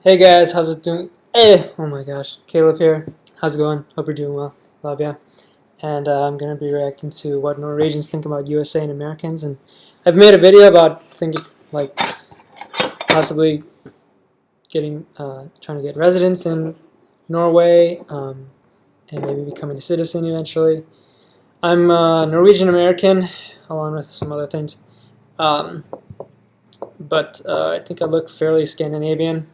Hey guys, how's it doing? Hey, oh my gosh, Caleb here. How's it going? Hope you're doing well. Love ya. And I'm gonna be reacting to what Norwegians think about USA and Americans. And I've made a video about thinking like possibly getting trying to get residence in Norway and maybe becoming a citizen eventually. I'm Norwegian American, along with some other things. Um, but I think I look fairly Scandinavian.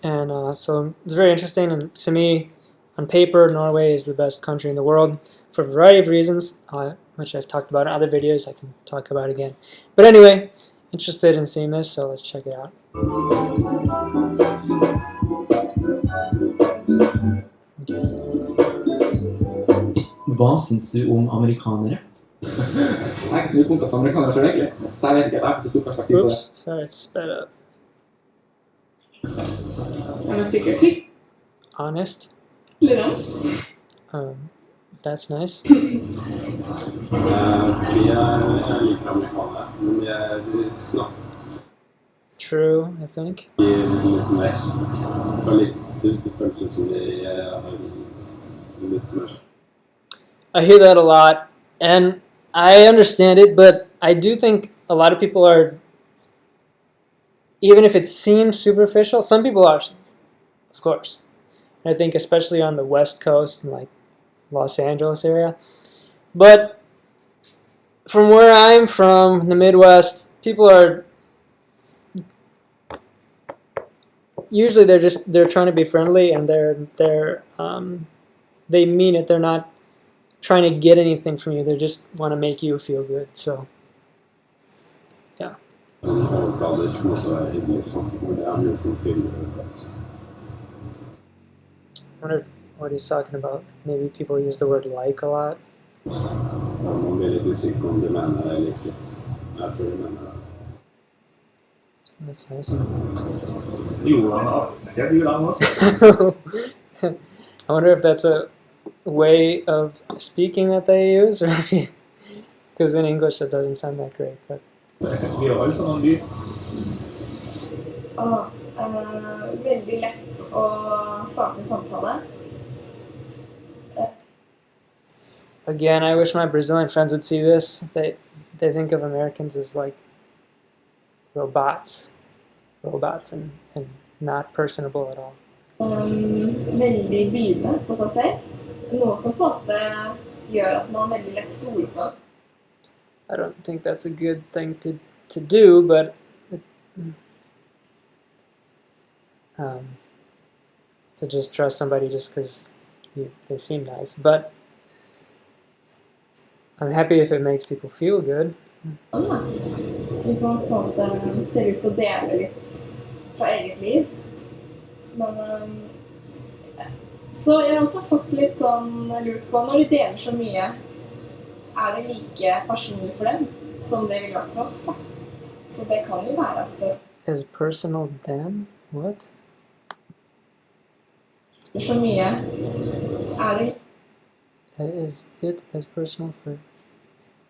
And so it's very interesting. And to me, on paper, Norway is the best country in the world for a variety of reasons, which I've talked about in other videos. I can talk about again. But anyway, interested in seeing this, so let's check it out. Hva syns du om amerikanere? Jeg er ikke så mye punkt på amerikanere selv egentlig, så jeg vet ikke at jeg har ikke så stort perspektiv på det. Oops, sorry, it's sped up. Men jeg er sikkert hyggelig. Honest. That's nice. Vi liker amerikanere, men vi snakker True, I think. litt mer. Og det føles som de har litt mer. I hear that a lot, and I understand it, but I do think a lot of people are, even if it seems superficial, some people are, of course. And I think especially on the West Coast and like Los Angeles area. But from where I'm from, the Midwest, people are usually they're trying to be friendly, and they mean it. They're not trying to get anything from you. They just want to make you feel good. So, yeah. Det måtte være hyggelig, og det jo som film. I wonder what he's talking about. Maybe people use the word like a lot. Man blir litt usikker om de mener det eller ikke. Jeg tror de mener det. That's nice. I wonder if that's a way of speaking that they use, or because in English that doesn't sound that great. But veldig lett å starte en samtale. Again, I wish my Brazilian friends would see this. They think of Americans as like robots and not personable at all. Veldig bydende på seg selv. Noe som på en måte gjør at man veldig lett stoler på. I don't think that's a good thing to do, but to just trust somebody just because they seem nice. But I'm happy if it makes people feel good. Hvis man på en måte ser ut til å dele litt fra eget liv. Men, så jeg har også fått litt sånn lurt på, når de deler så mye, det like personlig for dem som det ville vært for oss, da. Så det kan jo være at As personal them? What? Så mye, det Is it as personal for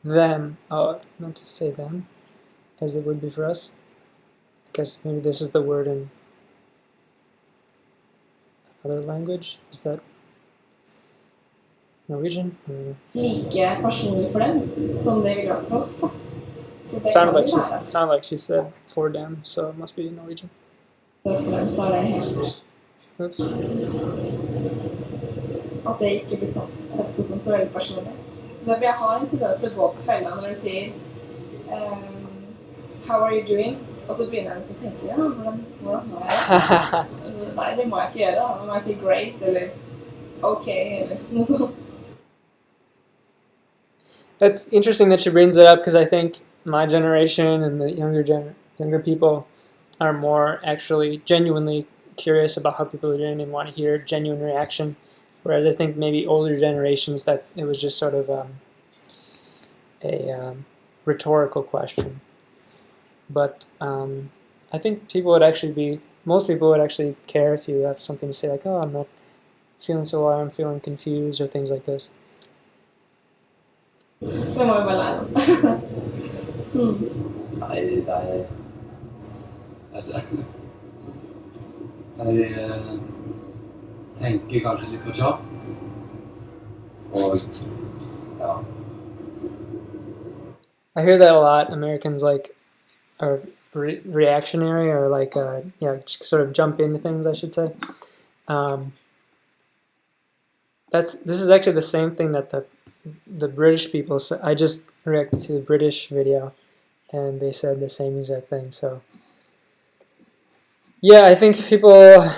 them? Oh, not to say them, as it would be for us. I guess maybe this is the word in another language. Is that Norwegian? like personlig for dem som det ville vært for oss, da. Så det It sounded kan like jo være it sounded like she said for them, so it must be Norwegian. at for dem så det helt Oops. at det ikke blir sett på som så veldig personlig. Så jeg har en tendens til å gå på fella når du sier how are you doing? Og så begynner jeg å tenke, ja, hvordan har jeg det? Nei, det må jeg ikke gjøre da. Nå må jeg si great, eller ok, eller noe sånt. That's interesting that she brings it up, because I think my generation and the younger people are more actually genuinely curious about how people are doing and want to hear genuine reaction, whereas I think maybe older generations that it was just sort of a rhetorical question. But I think most people would actually care if you have something to say like, oh, I'm not feeling so well, I'm feeling confused, or things like this. Det må vi bare lære. Nei, det Jeg tenker kanskje litt for kjapt. Og ja. I hear that a lot. Americans like are reactionary or like just sort of jump into things, I should say. This is actually the same thing that the British people say. I just reacted to the British video, and they said the same exact thing. So yeah, I think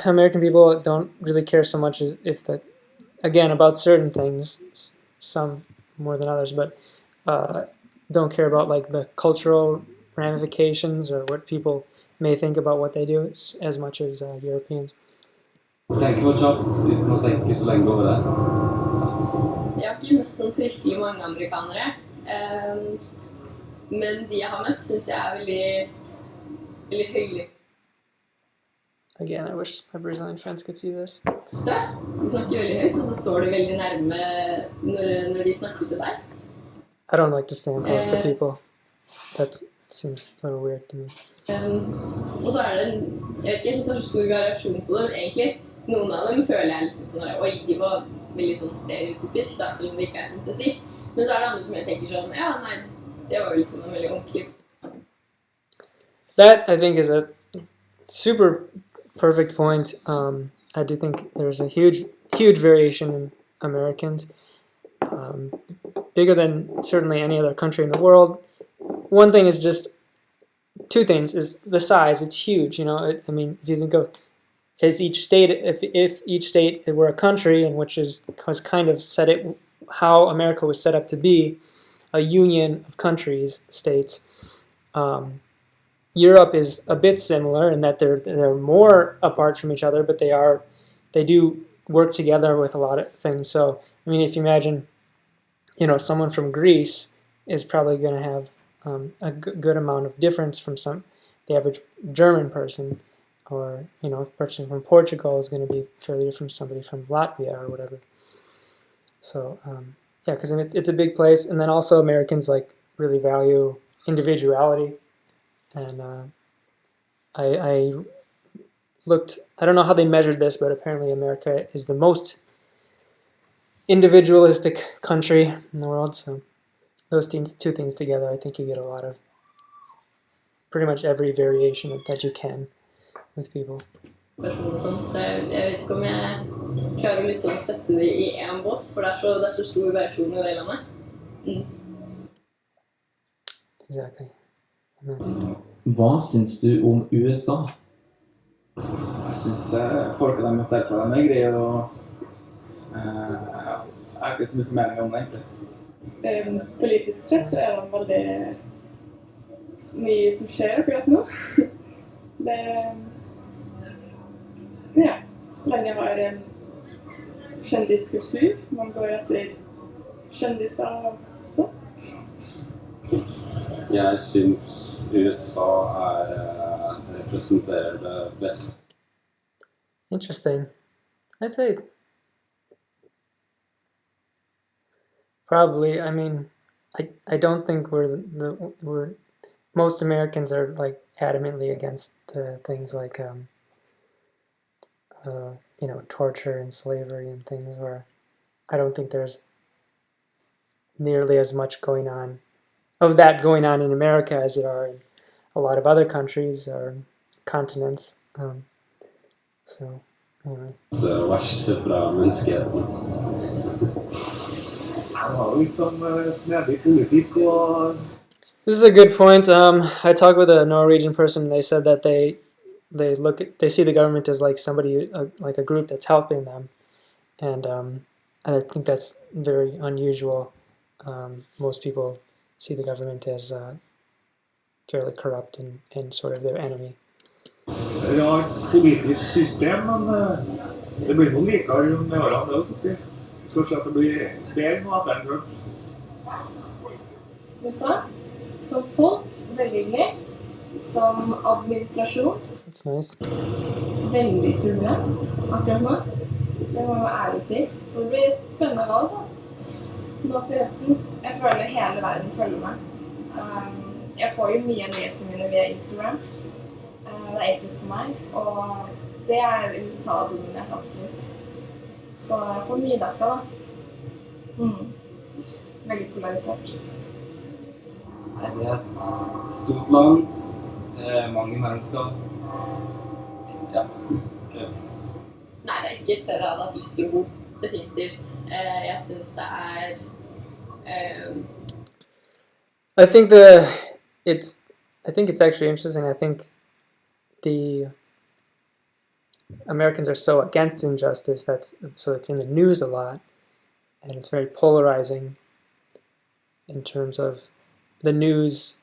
American people don't really care so much as if again about certain things, some more than others, but don't care about like the cultural ramifications or what people may think about what they do as much as Europeans. Tenker for kjapt uten å tenke så lenge over det. Jeg har ikke møtt sånn fryktelig mange amerikanere, men de jeg har møtt synes jeg veldig, veldig høylytte. Again, I wish my Brazilian friends could see this. De snakker veldig høyt, og så står de veldig nærme når de snakker til deg. I don't like to stand close to people. That seems a little weird to me. Og så det jeg vet ikke, jeg synes det så stor variasjon på dem, egentlig. Noen av dem føler jeg liksom sånn, oi, de var veldig sånn stereotypisk, da, selv om det ikke fantasi. Men så det andre som jeg tenker sånn, ja, nei, det var jo liksom en veldig ordentlig. That, I think, is a super perfect point. I do think there's a huge variation in Americans. Bigger than certainly any other country in the world. One thing is just, two things, is the size. It's huge, you know. I mean, if you think of as each state, if each state were a country, and which was kind of how America was set up to be, a union of countries, states. Europe is a bit similar in that they're more apart from each other, but they do work together with a lot of things. So, I mean, if you imagine, you know, someone from Greece is probably going to have a good amount of difference from the average German person, or, you know, a person from Portugal is going to be fairly different from somebody from Latvia or whatever. So, yeah, because it's a big place, and then also Americans like really value individuality, and I looked, I don't know how they measured this, but apparently America is the most individualistic country in the world, so those two things together, I think you get a lot of pretty much every variation that you can with people. Og sånt, så jeg vet ikke om jeg klarer å liksom sette det i en boss, for det så stor variasjon i det landet. Exactly. Hva syns du om USA? Jeg synes folk de møtte her fra dem greie, og ja, jeg har ikke så mye mening om det egentlig. Politisk sett så det veldig mye som skjer akkurat nå. Ja, så lenge jeg har en kjendiskultur, man går etter kjendiser og sånn. Jeg synes USA representerer det best. Interesting. I'd say probably. I mean, I don't think we're most Americans are like adamantly against things like you know, torture and slavery and things, where I don't think there's nearly as much going on in America as there are in a lot of other countries or continents. So anyway. Det verste fra menneskeheten. Han har jo liksom snedig politikk og... This is a good point. I talked with a Norwegian person. They said that they see the government as like somebody, like a group that's helping them, and I think that's very unusual. Most people see the government as fairly corrupt and sort of their enemy. Rart politisk system, men det blir noe likere med årene det også, sier. Det skal ikke at det blir bedre nå at den høres. USA, som folk, veldig hyggelig, som administrasjon. That's nice. Veldig turbulent akkurat nå. Det må jeg ærlig si. Så det blir et spennende valg da. Nå til høsten. Jeg føler hele verden følger meg. Jeg får jo mye av nyhetene mine via Instagram. Det enklest for meg. Og det USA-dominert absolutt. Så jeg får mye derfra da. Veldig polarisert. Nei, det et stort land, mange mennesker. Ja. Nei, det ikke et sted jeg hadde hatt lyst til å bo, definitivt. Jeg synes det I think it's actually interesting. I think the Americans are so against injustice so it's in the news a lot, and it's very polarizing in terms of the news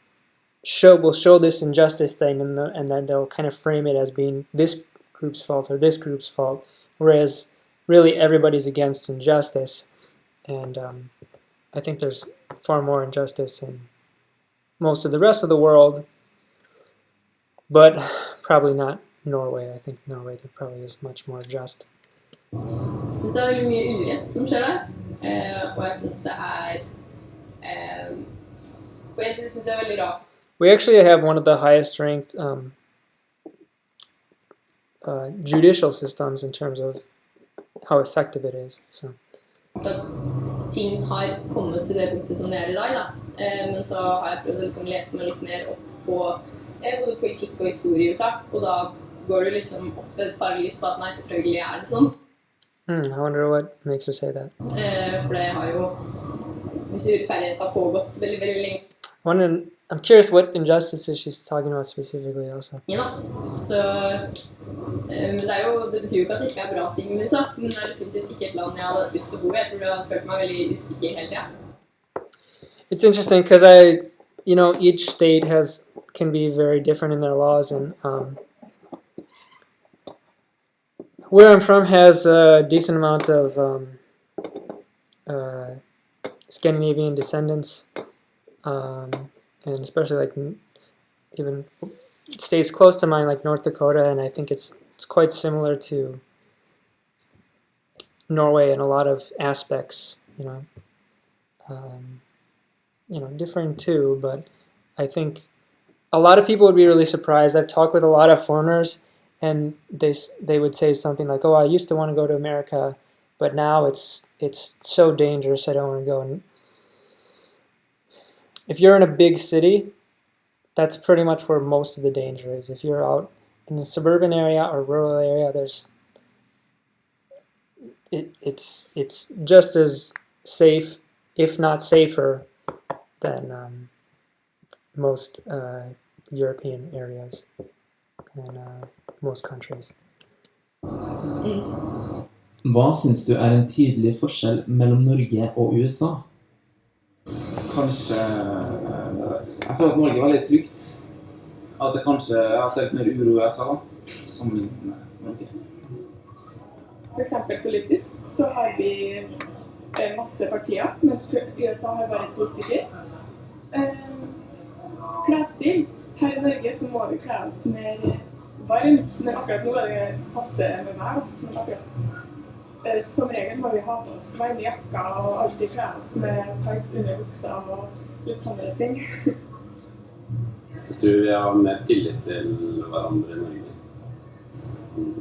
will show this injustice thing, and then they'll kind of frame it as being this group's fault or this group's fault, whereas really everybody's against injustice, and I think there's far more injustice in most of the rest of the world, but probably not Norway. I think Norway probably is much more just. Jeg synes det veldig mye urett som skjer der, og jeg synes det på en side synes jeg veldig rart. We actually have one of the highest ranked judicial systems in terms of how effective it is. So. At ting har kommet til det punktet som det I dag da. Men så har jeg prøvd å liksom lese meg litt mer opp på både politikk og historie I USA, og da går det liksom opp et par lys på at nei, selvfølgelig det sånn. I wonder what makes her say that. For det har jo disse urettferdigheter har pågått veldig, veldig lenge. I'm curious what injustices she's talking about specifically also. Ja, så men det betyr jo ikke at det ikke bra ting med USA, men det definitivt ikke et land jeg hadde hatt lyst til å bo I. Jeg tror det hadde følt meg veldig usikker hele tiden. It's interesting because each state can be very different in their laws, and where I'm from has a decent amount of Scandinavian descendants, and especially like even states close to mine like North Dakota, and I think it's quite similar to Norway in a lot of aspects, differing too, but I think a lot of people would be really surprised. I've talked with a lot of foreigners, and they would say something like, "Oh, I used to want to go to America, but now it's so dangerous, I don't want to go." And if you're in a big city, that's pretty much where most of the danger is. If you're out in a suburban area or rural area, it's just as safe, if not safer, than most European areas and most countries. Hva synes du en tydelig forskjell mellom Norge og USA? Kanskje jeg føler at Norge var litt trygt. At det kanskje har sett mer uro I USA da, sammenlignet med Norge. For eksempel politisk så har vi masse partier, mens USA har bare 2 stykker. Klesstil. Her I Norge så må vi kle oss mer varmt, men akkurat nå det passe med meg. Men akkurat som regel må vi ha på oss varme jakker og alltid kle oss med tights under buksa og litt sånne ting. Jeg tror vi har mer tillit til hverandre I Norge.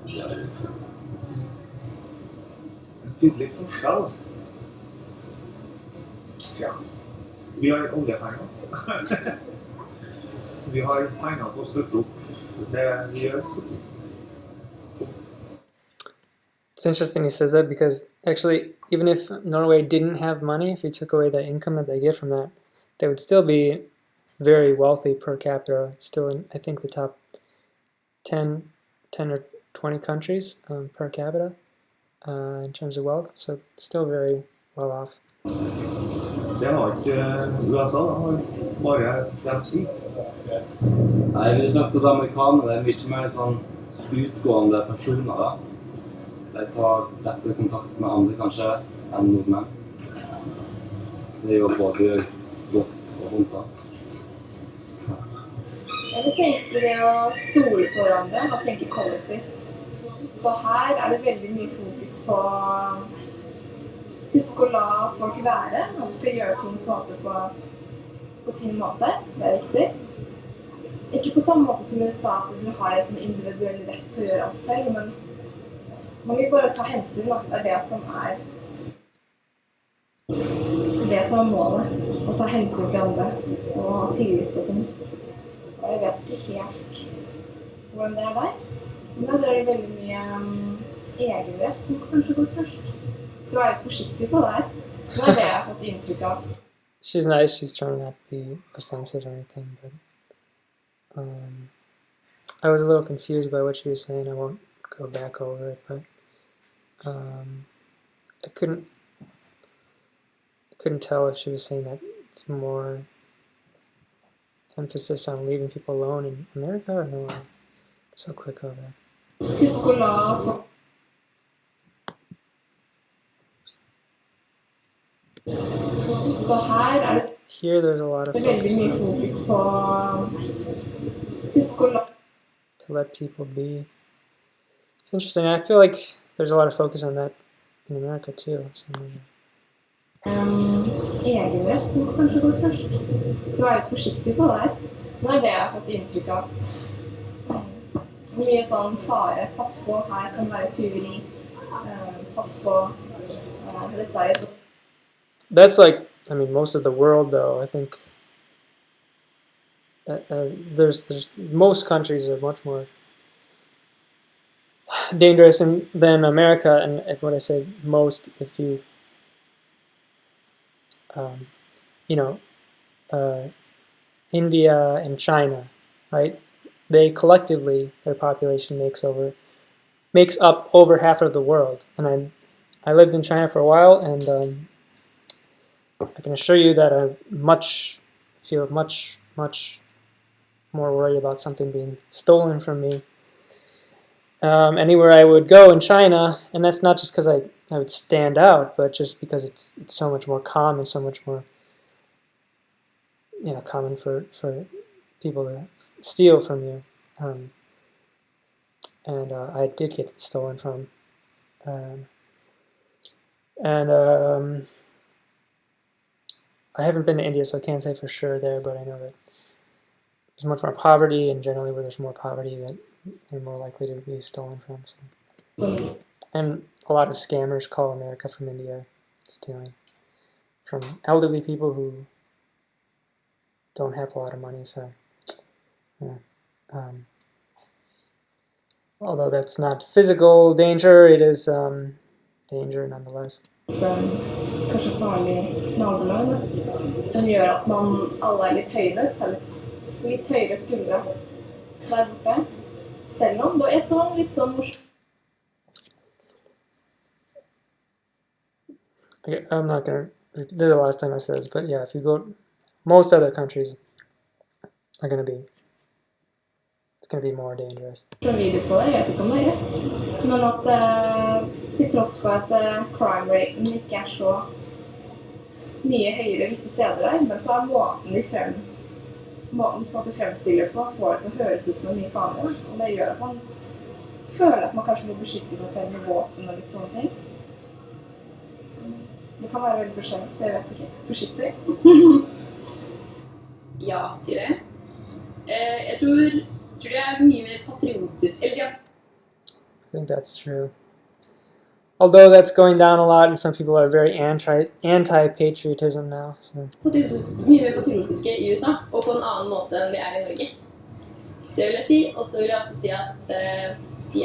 Det det USA. En tydelig forskjell. Ja. Vi har oljepenger. Vi har penger til å støtte opp det vi gjør. It's interesting he says that because actually, even if Norway didn't have money, if you took away the income that they get from that, they would still be very wealthy per capita. Still in, I think, the top 10 or 20 countries per capita in terms of wealth. So still very well off. Det har ikke USA, det har bare dem si. Nei, jeg ville sagt at amerikanere mye mer sånn utgående personer da. De tar lettere kontakt med andre kanskje enn nordmenn. Det jo både godt og vondt da. Jeg vil tenke det å stole på hverandre og tenke kollektivt. Så her det veldig mye fokus på husk å la folk være, og skal gjøre ting på sin måte. Det viktig. ikke på samme måte som USA, at du har en sånn individuell rett til å gjøre alt selv, men man vil bare ta hensyn, da. Det er det som er målet. Å ta hensyn til andre og ha tillit og sånn. Og jeg vet ikke helt hvordan det er der. Men der er det veldig mye egenrett som kanskje går først. Skal være litt forsiktig på det her. Det er det jeg har fått inntrykk av. She's nice. She's trying not to be offensive or anything, but I was a little confused by what she was saying. I won't go back over it, but I couldn't tell if she was saying that it's more emphasis on leaving people alone in America or no. So quick over that. Husk å la folk. Så her er det Here there's a lot of veldig focus mye on fokus på husk å la to let people be. It's interesting. I feel like there's a lot of focus on that in America too. So egenrett som kanskje går først. Skal være litt forsiktig på det her. Det er det jeg har fått inntrykk av. Mye sånn fare, pass på, her kan være tyveri, pass på, dette er sånn. that's like, I mean, most of the world though. I think there's most countries are much more dangerous than America, and if when I say most, if you India and China, right? They collectively, their population makes up over half of the world. And I lived in China for a while, and I can assure you that I feel much more worried about something being stolen from me. Anywhere I would go in China, and that's not just because I would stand out, but just because it's so much more common, so much more common for people to steal from you. And I did get stolen from. I haven't been to India, so I can't say for sure there, but I know that there's much more poverty, and generally where there's more poverty, that they're more likely to be stolen from. So. And a lot of scammers call America from India, stealing from elderly people who don't have a lot of money. So, yeah. Although that's not physical danger, it is danger nonetheless. Kanskje farlig nabolag, som gjør at alle er litt høyere skuldre der borte. Selv om det er litt sånn morsomt. Okay, I'm not gonna. This is the last time I said this, but yeah, if you go, most other countries are gonna be. It's gonna be more dangerous. Video på det, jeg vet ikke om det er rett, men at til tross for at crime raten ikke er så mye høyere visse steder der, men så er måten på en måte fremstiller på får det til å høres ut som mye farligere, og det gjør at man føler at man kanskje må beskytte seg selv med våpen og litt sånne ting. Det kan være veldig forskjellig, så jeg vet ikke. Forsiktig. Ja, sier det. Jeg tror det er mye mer patriotisk. Eller ja. I think that's true. Although that's going down a lot, and some people are very anti-patriotism now. So. Mye mer patriotiske I USA, og på en annen måte enn vi I Norge. Det vil jeg si, og så vil jeg også si at de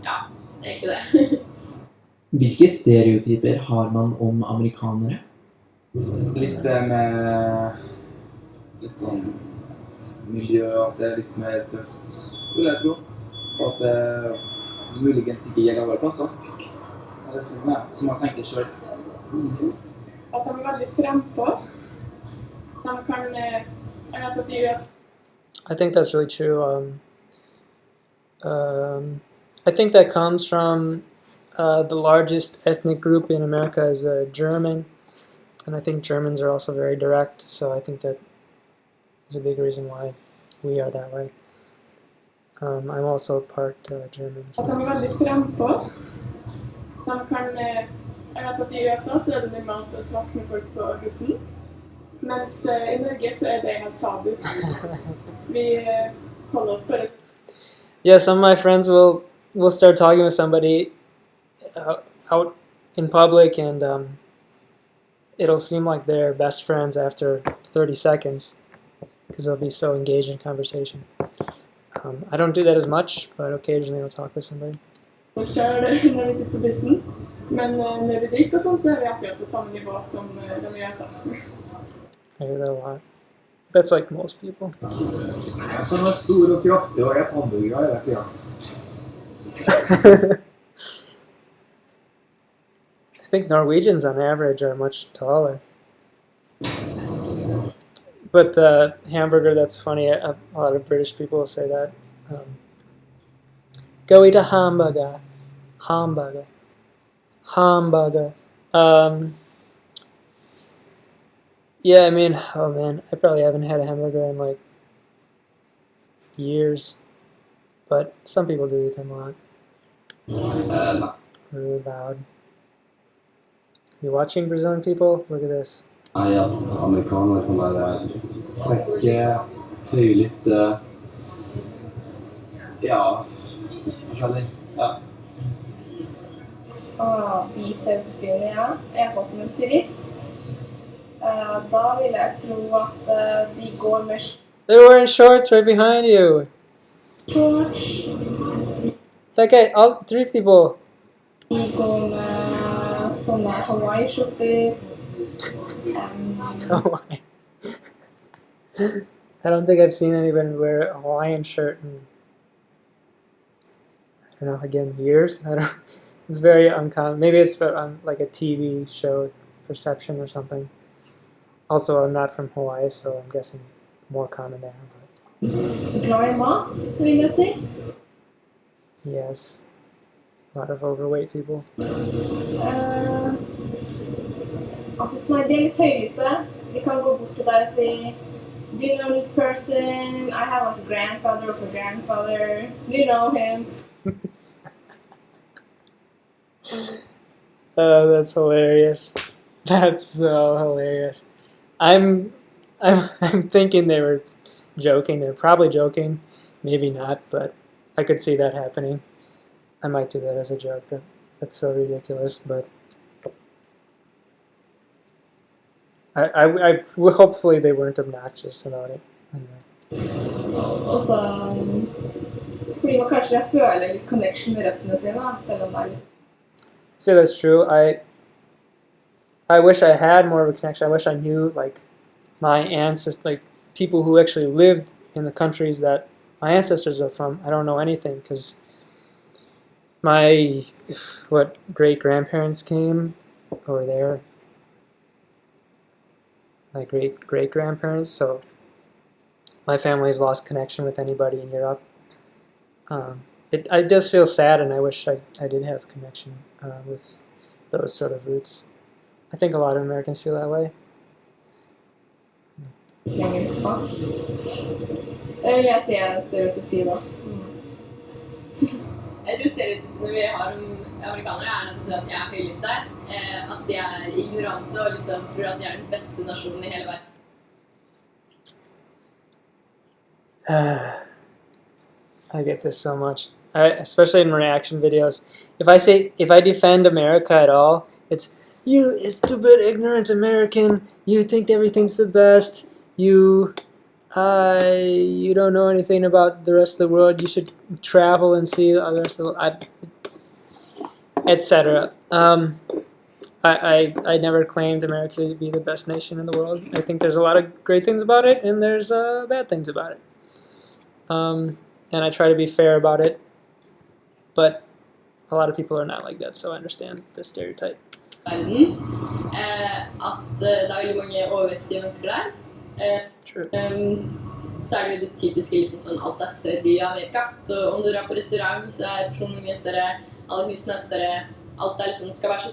ja, egentlig det. Hvilke stereotyper har man om amerikanere? Litt med litt sånn miljø, at det litt mer tøft, vil jeg tro. Og at det muligens ikke gjelder alle plasser. Det som man tenker selv. At de veldig frempå. De kan, jeg vet at I US. I think that's really true. I think that comes from the largest ethnic group in America is German, and I think Germans are also very direct, so I think that is a big reason why we are that way. I'm also part German. So. At de veldig frempå. De kan, jeg vet at I USA så det normalt å snakke med folk på bussen. Mens I Norge så det helt tabu. Vi holder oss for et Yeah, some of my friends will start talking with somebody out in public, and it'll seem like they're best friends after 30 seconds because they'll be so engaged in conversation. I don't do that as much, but occasionally I'll talk with somebody. oss selv når vi sitter på bussen. Men når vi drikker og sånn, så vi akkurat på samme nivå som de i USA. I hear that a lot. That's like most people. Sånn er stor og kraftig og et hamburger hele tiden. I think Norwegians on average are much taller. But hamburger, that's funny. A lot of British people will say that. Go eat a hamburger. Hamburger. Hamburger. Yeah, I mean, oh man, I probably haven't had a hamburger in like years. But some people do eat them a lot. Really loud. You watching Brazilian people? Look at this. Nei, at amerikanere kan være frekke, høylytte, ja, forskjellig, ja. De stereotypiene, ja. Jeg er som en turist. Da vil jeg tro at de går med They're wearing shorts right behind you. shorts. That guy, all three people. De går med sånne Hawaii-skjorter. Hawaii. I don't think I've seen anybody wear a Hawaiian shirt in, I don't know, again, years. I don't. It's very uncommon. Maybe it's on like a TV show, Perception or something. Also, I'm not from Hawaii, so I'm guessing more common there. But Glad i mat, vil jeg si. yes, a lot of overweight people. At de er litt høylytte. De kan gå bort til deg og si Do you know this person? I have a grandfather of a grandfather. Do you know him? Oh, that's hilarious. That's so hilarious. I'm thinking they were joking. They're probably joking. Maybe not, but I could see that happening. I might do that as a joke. That's so ridiculous, but I hopefully they weren't obnoxious about it. Anyway. Og så fordi man kanskje føler litt connection med røttene sine, selv om det litt So that's true. I wish I had more of a connection. I wish I knew like my ancestors, like people who actually lived in the countries that my ancestors are from. I don't know anything because my great-grandparents came over there. My great-great-grandparents, so my family's lost connection with anybody in Europe. I just feel sad, and I wish I did have connection with those sort of roots. I think a lot of Americans feel that way. lenger bak. Det vil jeg si er en stereotypi, da. Jeg tror stereotypene vi har om amerikanere er nettopp det at de er høylytte, at de er ignorante og liksom tror at de er den beste nasjonen i hele verden. I get this so much, especially in reaction videos. If I defend America at all, it's you stupid, ignorant American. You think everything's the best. You don't know anything about the rest of the world. You should travel and see the rest of the world, etc. I never claimed America to be the best nation in the world. I think there's a lot of great things about it, and there's bad things about it. And I try to be fair about it, but a lot of people are not like that, so I understand the stereotype. Verden, at det er veldig mange overvektige mennesker der. True. Så er det jo det typiske liksom sånn alt er større i Amerika. Så om du drar på restaurant, så er personen mye større, alle husene er større, alt er liksom skal være så.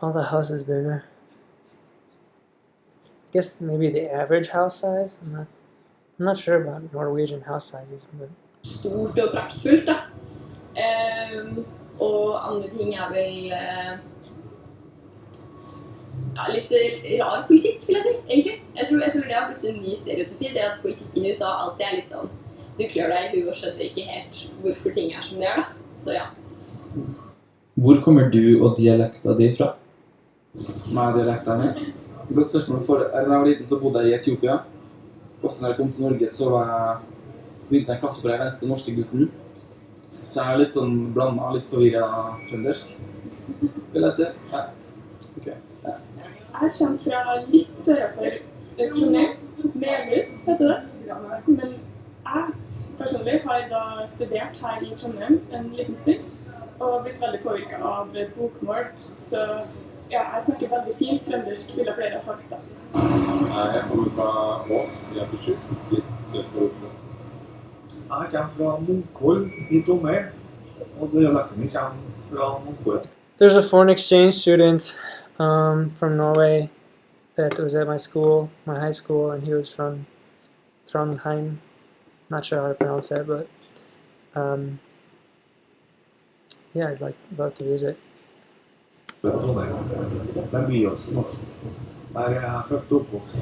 All the house is bigger. I guess maybe the average house size. I'm not sure about Norwegian house sizes, but Stort og praktfullt da. Og andre ting er vel ja, litt rar politikk, vil jeg si, egentlig. Jeg tror det har blitt en ny stereotypi, det at politikken i USA alltid er litt sånn du klør deg i huet og skjønner ikke helt hvorfor ting er som de er, da. Så ja. Hvor kommer du og dialekta di fra? Med dialekten min. Godt spørsmål. Da jeg var liten, så bodde jeg i Etiopia. Og så når jeg kom til Norge, så begynte jeg en klasse på den venstre norske gutten. Så jeg er litt sånn blandet, litt forvirret trøndersk, vil jeg si. Ja. Okay. Ja. Jeg kommer fra litt sørenfor Trondheim. Melhus, heter det. Men jeg personlig har da studert her i Trondheim en liten stund. Og blitt veldig påvirket av bokmål. Så ja, jeg snakker veldig fint trøndersk, ville flere ha sagt da. Jeg kommer fra Ås i Akershus, litt sør for Oslo. Jeg kommer fra Munkvoll i Trondheim, og dialekten min kommer fra Munkvoll. There's a foreign exchange student from Norway that was at my school, my high school, and he was from Trondheim. Not sure how to pronounce that, but yeah, I'd love to visit. Trondheim. Det er Byåsen. Der er jeg født og oppvokst.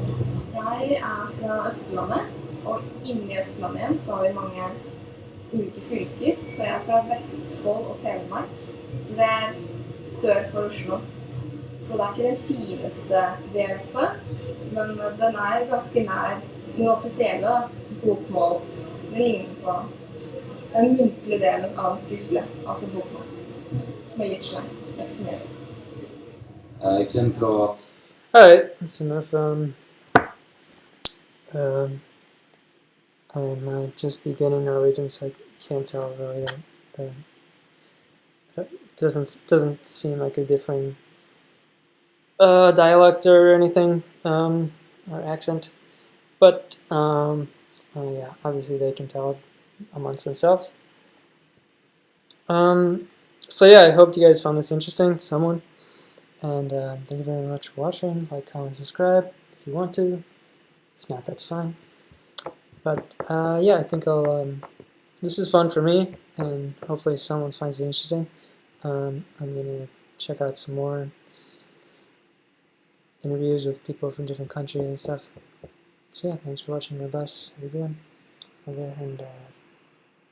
Jeg er fra Østlandet, og inni Østlandet igjen så har vi mange ulike fylker. Så jeg er fra Vestfold og Telemark, så det er sør for Oslo. Så det er ikke den fineste dialekten, men den er ganske nær den offisielle bokmåls. Den ligner på den muntlige delen av den skriftlige, altså bokmål. Med litt slang, ikke så mye. Jeg kommer fra Alright, that's enough. I'm just beginning Norwegian, so I can't tell really that it doesn't seem like a differing dialect or anything, or accent, but yeah, obviously they can tell amongst themselves. So yeah, I hope you guys found this interesting, someone. And thank you very much for watching. Like, comment, subscribe if you want to. If not, that's fine. But yeah, I think I'll. This is fun for me, and hopefully someone finds it interesting. I'm gonna check out some more interviews with people from different countries and stuff. So yeah, thanks for watching. My best. Have a good one. Okay, and